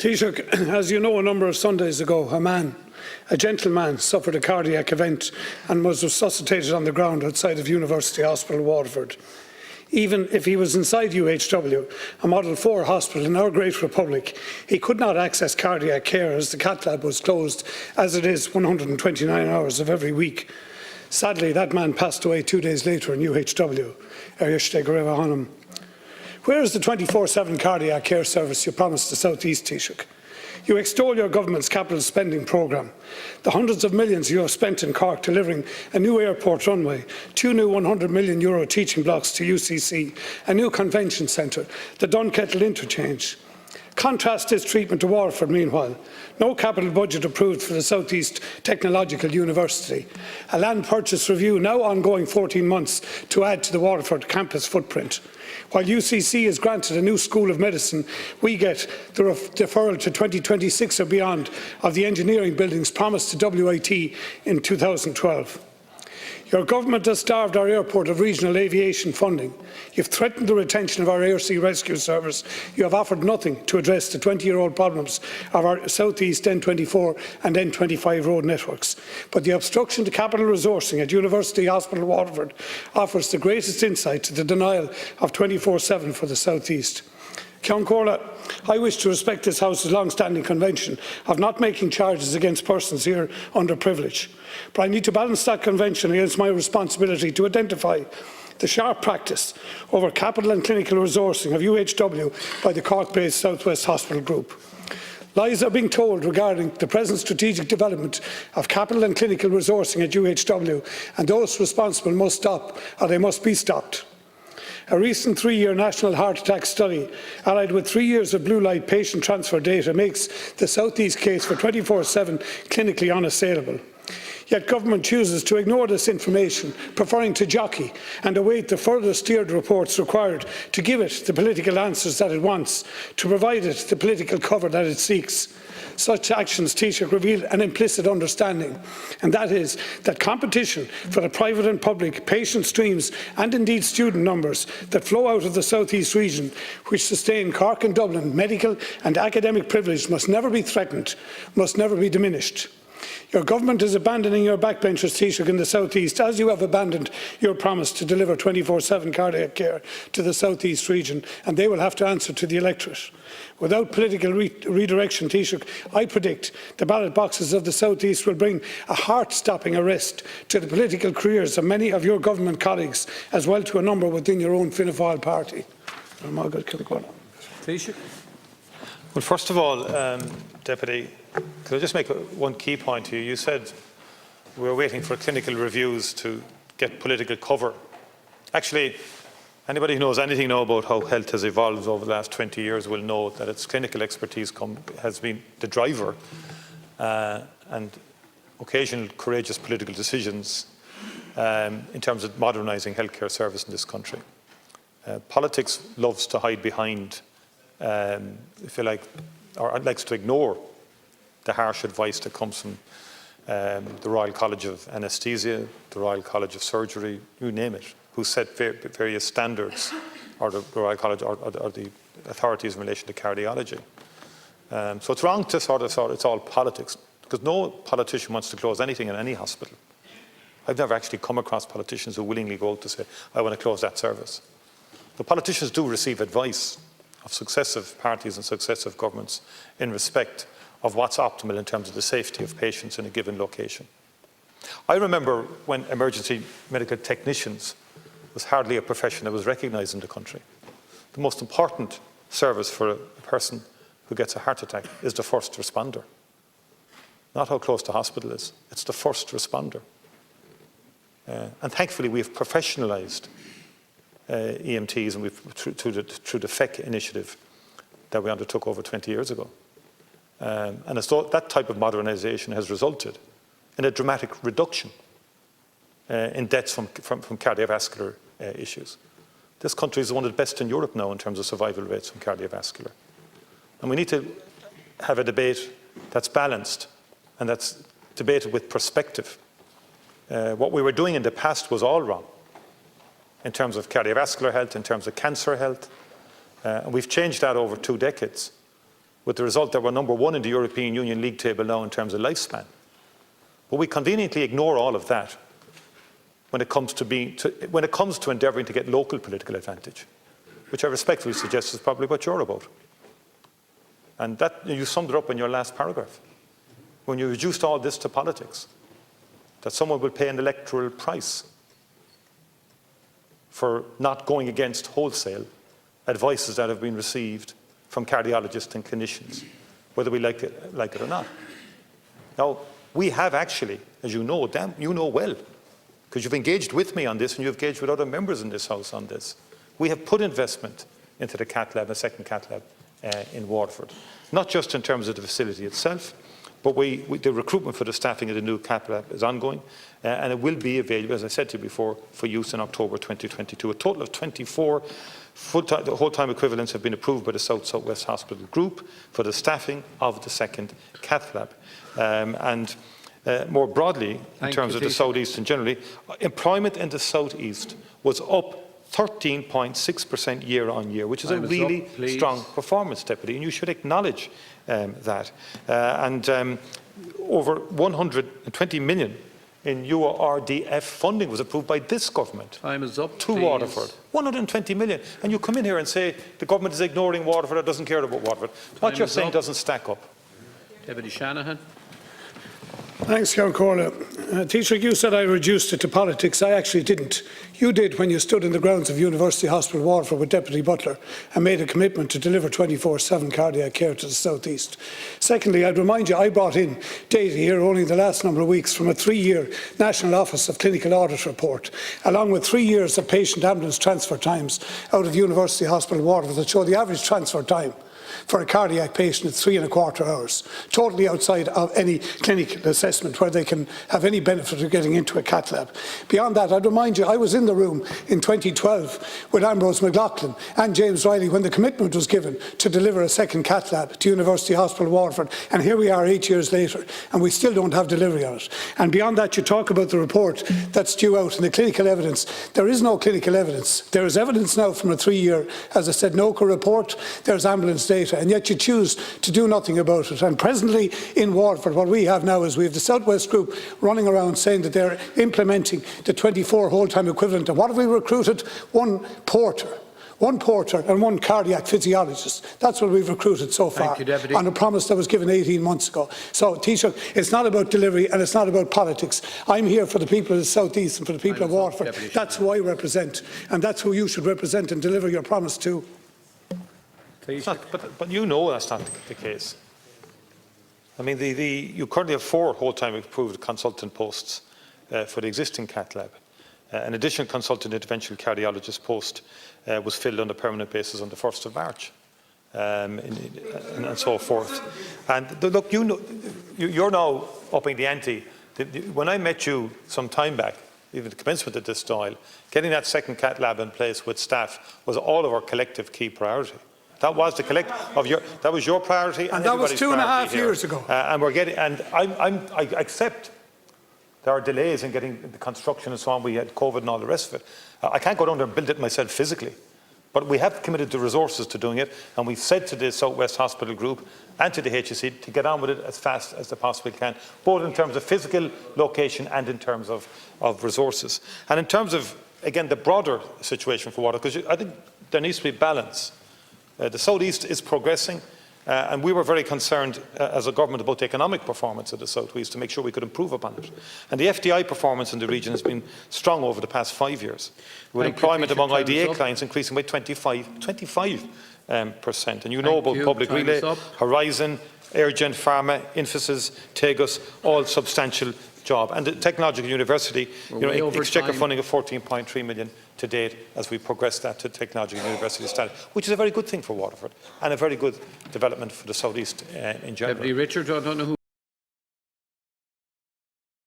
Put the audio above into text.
Taoiseach, as you know, a number of Sundays ago, a gentleman, suffered a cardiac event and was resuscitated on the ground outside of University Hospital, Waterford. Even if he was inside UHW, a Model 4 hospital in our great republic, he could not access cardiac care as the cath lab was closed, as it is 129 hours of every week. Sadly, that man passed away 2 days later in UHW. Oireachtas. Where is the 24/7 cardiac care service you promised the South East, Taoiseach? You extol your government's capital spending programme, the hundreds of millions you have spent in Cork delivering a new airport runway, 2 new €100 million teaching blocks to UCC, a new convention centre, the Dunkettle interchange. Contrast this treatment to Waterford, meanwhile. No capital budget approved for the South East Technological University. A land purchase review now ongoing 14 months to add to the Waterford campus footprint. While UCC is granted a new School of Medicine, we get the deferral to 2026 or beyond of the engineering buildings promised to WIT in 2012. Your government has starved our airport of regional aviation funding. You have threatened the retention of our air sea rescue service. You have offered nothing to address the 20-year-old problems of our South East N24 and N25 road networks. But the obstruction to capital resourcing at University Hospital Waterford offers the greatest insight to the denial of 24/7 for the South East. Ceann Comhairle, I wish to respect this House's long-standing convention of not making charges against persons here under privilege. But I need to balance that convention against my responsibility to identify the sharp practice over capital and clinical resourcing of UHW by the Cork-based South West Hospital Group. Lies are being told regarding the present strategic development of capital and clinical resourcing at UHW, and those responsible must stop, or they must be stopped. A recent 3-year national heart attack study, allied with 3 years of blue light patient transfer data, makes the South East case for 24/7 clinically unassailable. Yet government chooses to ignore this information, preferring to jockey and await the further steered reports required to give it the political answers that it wants, to provide it the political cover that it seeks. Such actions, Taoiseach, reveal an implicit understanding, and that is that competition for the private and public patient streams and indeed student numbers that flow out of the South East region, which sustain Cork and Dublin medical and academic privilege, must never be threatened, must never be diminished. Your government is abandoning your backbenchers, Taoiseach, in the South East, as you have abandoned your promise to deliver 24/7 cardiac care to the South East region, and they will have to answer to the electorate. Without political redirection, Taoiseach, I predict the ballot boxes of the South East will bring a heart-stopping arrest to the political careers of many of your government colleagues, as well to a number within your own Fianna Fáil party. Taoiseach. Well, first of all, Deputy, could I just make one key point here? You said we're waiting for clinical reviews to get political cover. Actually, anybody who knows anything now about how health has evolved over the last 20 years will know that its clinical expertise has been the driver and occasional courageous political decisions in terms of modernising healthcare service in this country. Politics loves to hide behind, if you like, or likes to ignore the harsh advice that comes from the Royal College of Anaesthesia, the Royal College of Surgery, you name it, who set various standards, or the Royal College or the authorities in relation to cardiology. So it's wrong to sort of it's all politics, because no politician wants to close anything in any hospital. I've never actually come across politicians who willingly go out to say, I want to close that service. The politicians do receive advice of successive parties and successive governments in respect of what's optimal in terms of the safety of patients in a given location. I remember when emergency medical technicians was hardly a profession that was recognised in the country. The most important service for a person who gets a heart attack is the first responder. Not how close the hospital is, it's the first responder. And thankfully we've professionalised EMTs, and we've through the FEC initiative that we undertook over 20 years ago. And as though that type of modernisation has resulted in a dramatic reduction in deaths from cardiovascular issues. This country is one of the best in Europe now in terms of survival rates from cardiovascular. And we need to have a debate that's balanced and that's debated with perspective. What we were doing in the past was all wrong in terms of cardiovascular health, in terms of cancer health, and we've changed that over 2 decades. with the result that we're #1 in the European Union league table now in terms of lifespan. But we conveniently ignore all of that when it comes to endeavouring to get local political advantage, which I respectfully suggest is probably what you're about. And that, you summed it up in your last paragraph. When you reduced all this to politics, that someone will pay an electoral price for not going against wholesale advices that have been received from cardiologists and clinicians, whether we like it or not. Now, we have actually, as you know well, because you've engaged with me on this and you've engaged with other members in this House on this, we have put investment into the cath lab, a second cath lab in Waterford. Not just in terms of the facility itself, but the recruitment for the staffing of the new cath lab is ongoing, and it will be available, as I said to you before, for use in October 2022. A total of 24 whole-time equivalents have been approved by the South West Hospital Group for the staffing of the second cath lab. More broadly, in terms of the South East and generally, employment in the South East was up 13.6% year on year, which is a really strong performance, Deputy, and you should acknowledge that. Over 120 million in URDF funding was approved by this government to Waterford. 120 million. And you come in here and say the government is ignoring Waterford or doesn't care about Waterford. What you're saying doesn't stack up. Deputy Shanahan. Thanks, Count Corley. Taoiseach, you said I reduced it to politics. I actually didn't. You did when you stood in the grounds of University Hospital Waterford with Deputy Butler and made a commitment to deliver 24/7 cardiac care to the South East. Secondly, I'd remind you I brought in data here only in the last number of weeks from a 3-year National Office of Clinical Audit report, along with 3 years of patient ambulance transfer times out of University Hospital Waterford that show the average transfer time for a cardiac patient is 3¼ hours, totally outside of any clinical assessment where they can have any benefit of getting into a cath lab. Beyond that, I'd remind you, I was in the room in 2012 with Ambrose McLaughlin and James Riley when the commitment was given to deliver a second cath lab to University Hospital Waterford, and here we are 8 years later, and we still don't have delivery on it. And beyond that, you talk about the report that's due out and the clinical evidence. There is no clinical evidence. There is evidence now from a 3-year, as I said, NOCA report. There's ambulance data, and yet you choose to do nothing about it. And presently in Waterford, what we have now is we have the South West Group running around saying that they're implementing the 24 whole-time equivalent. And what have we recruited? One porter and one cardiac physiologist. That's what we've recruited so far on a promise that was given 18 months ago. So, Taoiseach, it's not about delivery and it's not about politics. I'm here for the people of the South East and for the people of Waterford. That's who I represent, and that's who you should represent and deliver your promise to. But you know that's not the case. I mean, you currently have 4 whole-time approved consultant posts for the existing cath lab. An additional consultant interventional cardiologist post was filled on a permanent basis on the 1st of March, and so forth. And look, you know, you're now upping the ante. When I met you some time back, even the commencement of this style, getting that second cath lab in place with staff was all of our collective key priority. That was that was your priority, and that was 2.5 years ago. And we're getting, and I accept there are delays in getting the construction and so on. We had COVID and all the rest of it. I can't go down there and build it myself physically, but we have committed the resources to doing it, and we've said to the South West Hospital Group and to the HSE to get on with it as fast as they possibly can, both in terms of physical location and in terms of resources. And in terms of, again, the broader situation for water, because I think there needs to be balance. The South East is progressing, and we were very concerned as a government about the economic performance of the South East to make sure we could improve upon it. And the FDI performance in the region has been strong over the past 5 years, with employment among IDA clients increasing by 25%. And you know about Public Relay, Horizon, Airgen, Pharma, Infosys, Tegus, all substantial job. And the Technological University, exchequer funding of 14.3 million to date as we progress that to Technological University status, which is a very good thing for Waterford and a very good development for the South East in general. Deputy Richard, I don't know who